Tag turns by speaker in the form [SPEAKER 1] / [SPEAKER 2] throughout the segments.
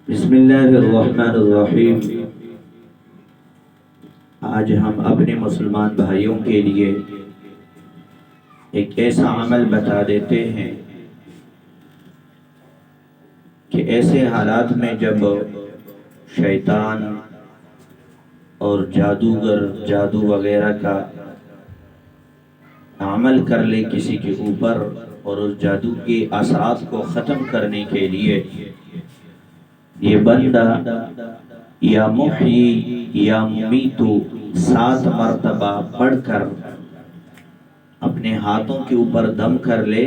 [SPEAKER 1] بسم اللہ الرحمن الرحیم۔ آج ہم اپنے مسلمان بھائیوں کے لیے ایک ایسا عمل بتا دیتے ہیں کہ ایسے حالات میں جب شیطان اور جادوگر جادو وغیرہ کا عمل کر لے کسی کے اوپر اور اس جادو کے اثرات کو ختم کرنے کے لیے یہ بندہ یا محیی یا ممیتو 7 مرتبہ پڑھ کر اپنے ہاتھوں کے اوپر دم کر لے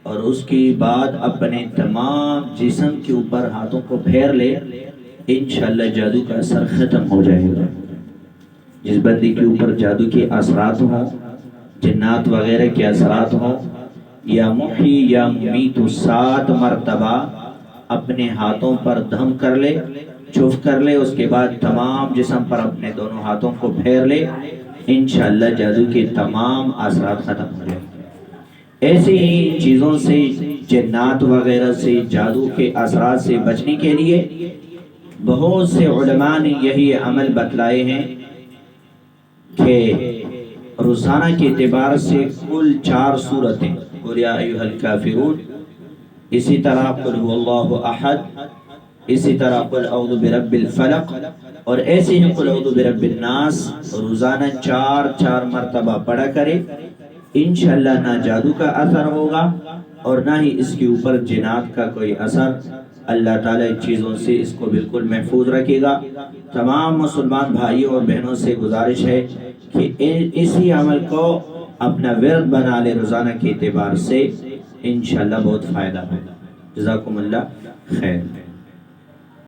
[SPEAKER 1] اور اس کے بعد اپنے تمام جسم کے اوپر ہاتھوں کو پھیر لے، انشاءاللہ جادو کا اثر ختم ہو جائے گا۔ جس بندے کے اوپر جادو کے اثرات ہوں، جنات وغیرہ کے اثرات ہوں، یا محیی یا ممیتو 7 مرتبہ اپنے ہاتھوں پر دم کر لے، چوف کر لے، اس کے بعد تمام جسم پر اپنے دونوں ہاتھوں کو پھیر لے، انشاءاللہ جادو کے تمام اثرات ختم ہو جائیں گے۔ ایسی ہی چیزوں سے، جنات وغیرہ سے، جادو کے اثرات سے بچنے کے لیے بہت سے علماء نے یہی عمل بتلائے ہیں کہ روزانہ کے اعتبار سے کل 4 سورتیں، قل یا ایھا الکافرون، اسی طرح قل هو اللہ احد، اسی طرح قل اعوذ برب الفلق، اور ایسے ہی قل اعوذ برب الناس روزانہ 4 مرتبہ پڑھا کرے۔ انشاءاللہ نہ جادو کا اثر ہوگا اور نہ ہی اس کے اوپر جنات کا کوئی اثر۔ اللہ تعالیٰ ان چیزوں سے اس کو بالکل محفوظ رکھے گا۔ تمام مسلمان بھائیوں اور بہنوں سے گزارش ہے کہ اسی عمل کو اپنا ورد بنا لے روزانہ کے اعتبار سے، انشاءاللہ بہت فائدہ ہوگا۔ جزاکم اللہ خیر۔